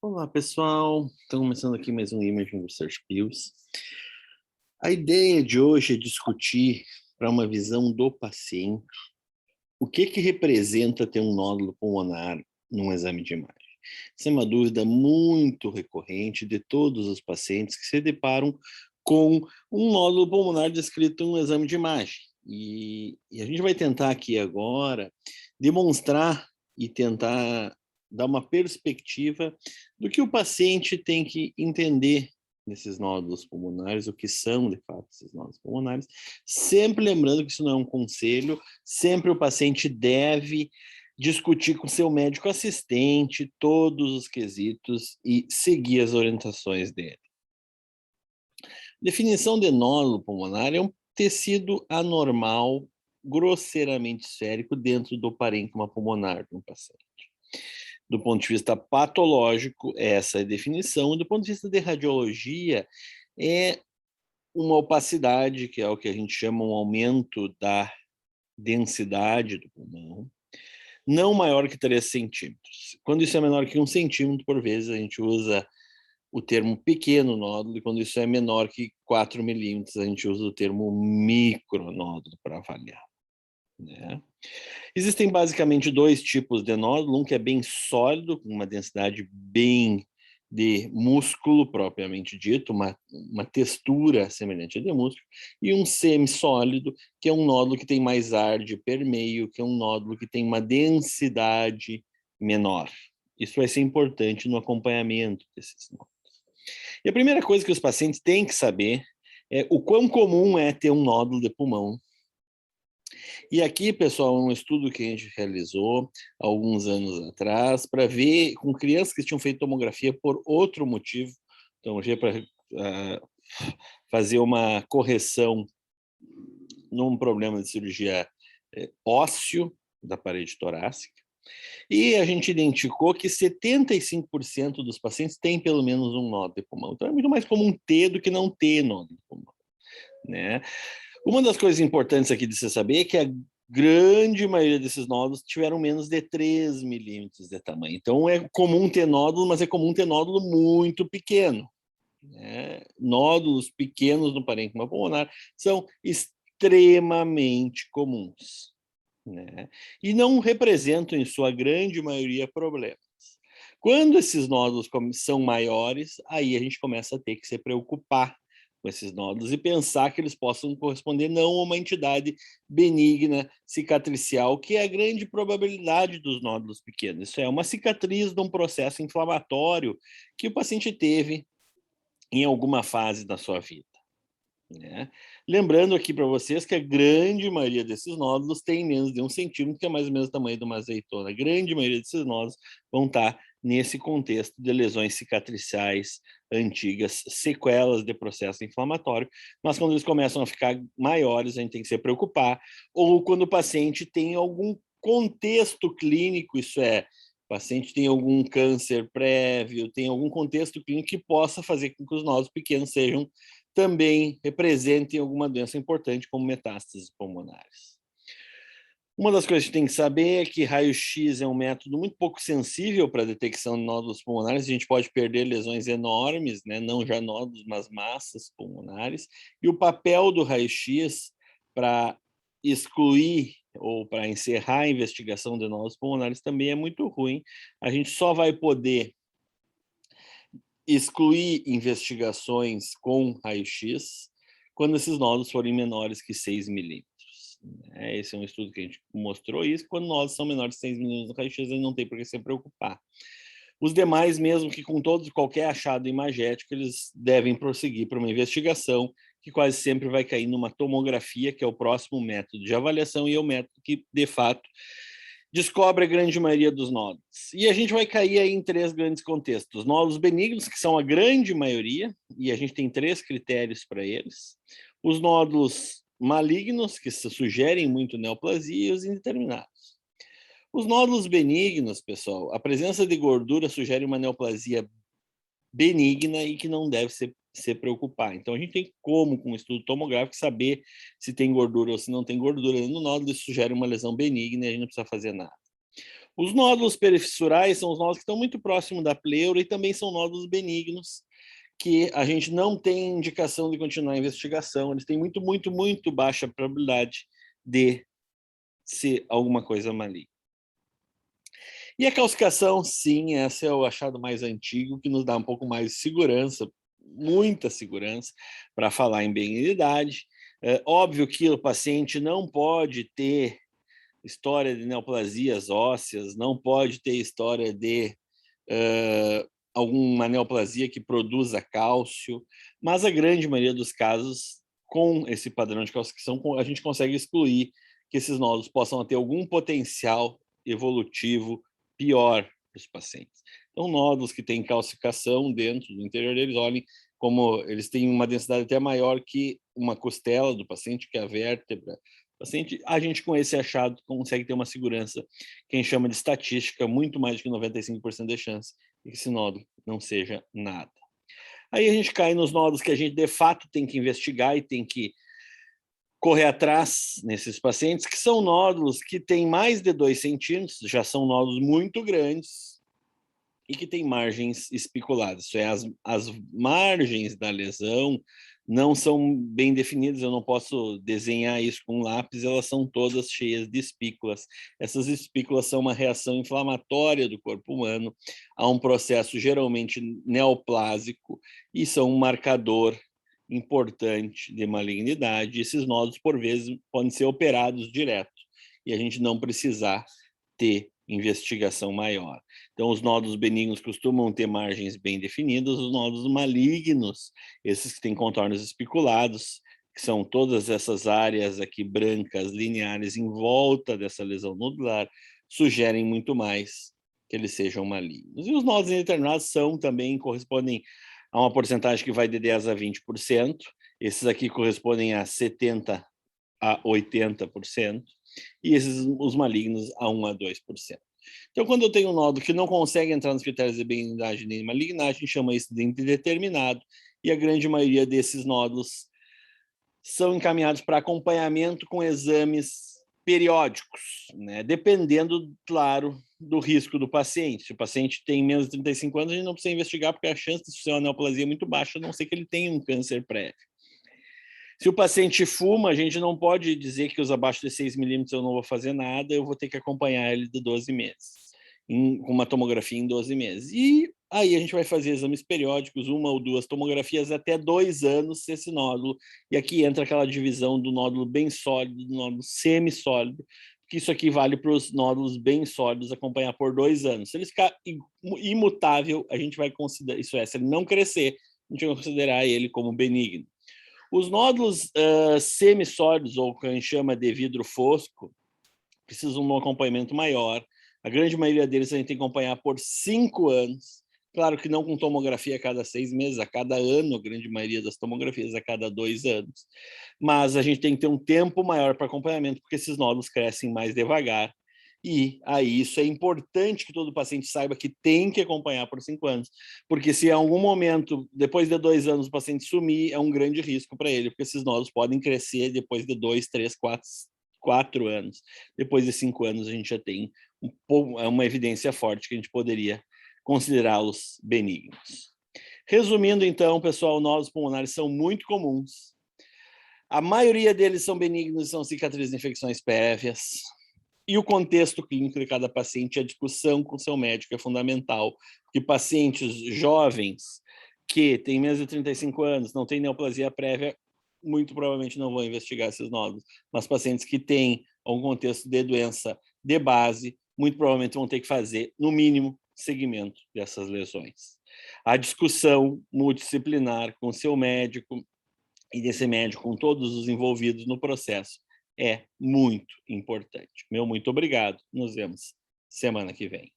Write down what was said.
Olá, pessoal. Estamos começando aqui mais um Imaging Research Pills. A ideia de hoje é discutir, para uma visão do paciente, o que representa ter um nódulo pulmonar num exame de imagem. Essa é uma dúvida muito recorrente de todos os pacientes que se deparam com um nódulo pulmonar descrito em um exame de imagem. E a gente vai tentar aqui agora demonstrar e tentar dar uma perspectiva do que o paciente tem que entender nesses nódulos pulmonares, o que são, de fato, esses nódulos pulmonares, sempre lembrando que isso não é um conselho, sempre o paciente deve discutir com seu médico assistente todos os quesitos e seguir as orientações dele. Definição de nódulo pulmonar é um tecido anormal, grosseiramente esférico dentro do parênquima pulmonar de um paciente. Do ponto de vista patológico, essa é a definição, e do ponto de vista de radiologia, é uma opacidade, que é o que a gente chama um aumento da densidade do pulmão, não maior que 3 centímetros. Quando isso é menor que 1 centímetro, por vezes, a gente usa o termo pequeno nódulo, e quando isso é menor que 4 milímetros, a gente usa o termo micronódulo para avaliar, né? Existem basicamente 2 tipos de nódulo, um que é bem sólido, com uma densidade bem de músculo propriamente dito, uma textura semelhante a de músculo, e um semissólido, que é um nódulo que tem mais ar de permeio, que é um nódulo que tem uma densidade menor. Isso vai ser importante no acompanhamento desses nódulos. E a primeira coisa que os pacientes têm que saber é o quão comum é ter um nódulo de pulmão. E aqui, pessoal, um estudo que a gente realizou há alguns anos atrás para ver com crianças que tinham feito tomografia por outro motivo, então já para fazer uma correção num problema de cirurgia ósseo da parede torácica, e a gente identificou que 75% dos pacientes têm pelo menos um nódulo de pulmão. Então é muito mais comum ter do que não ter nódulo de pulmão, né? Uma das coisas importantes aqui de se saber é que a grande maioria desses nódulos tiveram menos de 3 milímetros de tamanho. Então é comum ter nódulo, mas é comum ter nódulo muito pequeno, né? Nódulos pequenos no parênquima pulmonar são extremamente comuns, né? E não representam, em sua grande maioria, problemas. Quando esses nódulos são maiores, aí a gente começa a ter que se preocupar com esses nódulos e pensar que eles possam corresponder não a uma entidade benigna cicatricial, que é a grande probabilidade dos nódulos pequenos. Isso é uma cicatriz de um processo inflamatório que o paciente teve em alguma fase da sua vida, né? Lembrando aqui para vocês que a grande maioria desses nódulos tem menos de 1 centímetro, que é mais ou menos o tamanho de uma azeitona. A grande maioria desses nódulos vão estar nesse contexto de lesões cicatriciais antigas, sequelas de processo inflamatório, mas quando eles começam a ficar maiores, a gente tem que se preocupar, ou quando o paciente tem algum contexto clínico, isso é, o paciente tem algum câncer prévio, tem algum contexto clínico que possa fazer com que os nódulos pequenos sejam também representem alguma doença importante, como metástases pulmonares. Uma das coisas que tem que saber é que raio-x é um método muito pouco sensível para a detecção de nódulos pulmonares. A gente pode perder lesões enormes, né? Não já nódulos, mas massas pulmonares. E o papel do raio-x para excluir ou para encerrar a investigação de nódulos pulmonares também é muito ruim. A gente só vai poder excluir investigações com raio-x quando esses nódulos forem menores que 6 milímetros. Esse é um estudo que a gente mostrou isso. Quando nódulos são menores que 6 milímetros no raio-x, a gente não tem por que se preocupar. Os demais, mesmo que com qualquer achado imagético, eles devem prosseguir para uma investigação que quase sempre vai cair numa tomografia, que é o próximo método de avaliação e é o método que, de fato, descobre a grande maioria dos nódulos. E a gente vai cair aí em 3 grandes contextos. Nódulos benignos, que são a grande maioria, e a gente tem 3 critérios para eles. Os nódulos malignos, que sugerem muito neoplasia, e os indeterminados. Os nódulos benignos, pessoal, a presença de gordura sugere uma neoplasia benigna e que não deve se preocupar. Então, a gente tem como, com um estudo tomográfico, saber se tem gordura ou se não tem gordura no nódulo. Isso sugere uma lesão benigna e a gente não precisa fazer nada. Os nódulos perifissurais são os nódulos que estão muito próximos da pleura e também são nódulos benignos, que a gente não tem indicação de continuar a investigação. Eles têm muito baixa probabilidade de ser alguma coisa maligna. E a calcificação, sim, esse é o achado mais antigo, que nos dá um pouco mais de segurança, muita segurança, para falar em benignidade. É óbvio que o paciente não pode ter história de neoplasias ósseas, não pode ter história de alguma neoplasia que produza cálcio, mas a grande maioria dos casos, com esse padrão de calcificação, a gente consegue excluir que esses nódulos possam ter algum potencial evolutivo pior para os pacientes. Então, nódulos que têm calcificação dentro do interior deles, olhem como eles têm uma densidade até maior que uma costela do paciente, que é a vértebra do paciente. A gente, com esse achado, consegue ter uma segurança que a gente chama de estatística, muito mais do que 95% de chance de que esse nódulo não seja nada. Aí a gente cai nos nódulos que a gente, de fato, tem que investigar e tem que correr atrás nesses pacientes, que são nódulos que têm mais de 2 centímetros, já são nódulos muito grandes e que têm margens espiculadas. Isso é, as margens da lesão não são bem definidas, eu não posso desenhar isso com lápis, elas são todas cheias de espículas. Essas espículas são uma reação inflamatória do corpo humano a um processo geralmente neoplásico e são um marcador importante de malignidade. Esses nódulos, por vezes, podem ser operados direto e a gente não precisar ter investigação maior. Então, os nódulos benignos costumam ter margens bem definidas, os nódulos malignos, esses que têm contornos espiculados, que são todas essas áreas aqui brancas, lineares, em volta dessa lesão nodular, sugerem muito mais que eles sejam malignos. E os nódulos indeterminados correspondem a uma porcentagem que vai de 10 a 20%, esses aqui correspondem a 70 a 80%, e os malignos a 1 a 2%. Então, quando eu tenho um nódulo que não consegue entrar nos critérios de benignidade nem malignidade, a gente chama isso de indeterminado, e a grande maioria desses nódulos são encaminhados para acompanhamento com exames periódicos, né? Dependendo, claro, do risco do paciente. Se o paciente tem menos de 35 anos, a gente não precisa investigar, porque a chance de ser uma neoplasia é muito baixa, a não ser que ele tenha um câncer prévio. Se o paciente fuma, a gente não pode dizer que os abaixo de 6 milímetros eu não vou fazer nada, eu vou ter que acompanhar ele de 12 meses, com uma tomografia em 12 meses. E aí a gente vai fazer exames periódicos, 1 ou 2 tomografias até 2 anos esse nódulo. E aqui entra aquela divisão do nódulo bem sólido, do nódulo semissólido, que isso aqui vale para os nódulos bem sólidos acompanhar por 2 anos. Se ele ficar imutável, a gente vai considerar, isso é, se ele não crescer, a gente vai considerar ele como benigno. Os nódulos semissólidos, ou que a gente chama de vidro fosco, precisam de um acompanhamento maior. A grande maioria deles a gente tem que acompanhar por 5 anos. Claro que não com tomografia a cada 6 meses, a cada ano, a grande maioria das tomografias a cada 2 anos. Mas a gente tem que ter um tempo maior para acompanhamento, porque esses nódulos crescem mais devagar. E aí isso é importante que todo paciente saiba que tem que acompanhar por 5 anos, porque se em algum momento, depois de 2 anos, o paciente sumir, é um grande risco para ele, porque esses nódulos podem crescer depois de 2, 3, 4 anos. Depois de 5 anos, a gente já tem uma evidência forte que a gente poderia considerá-los benignos. Resumindo, então, pessoal, nódulos pulmonares são muito comuns. A maioria deles são benignos e são cicatrizes de infecções prévias. E o contexto clínico de cada paciente, a discussão com o seu médico é fundamental, porque pacientes jovens que têm menos de 35 anos, não têm neoplasia prévia, muito provavelmente não vão investigar esses nódulos, mas pacientes que têm um contexto de doença de base, muito provavelmente vão ter que fazer, no mínimo, seguimento dessas lesões. A discussão multidisciplinar com o seu médico e desse médico com todos os envolvidos no processo é muito importante. Meu muito obrigado. Nos vemos semana que vem.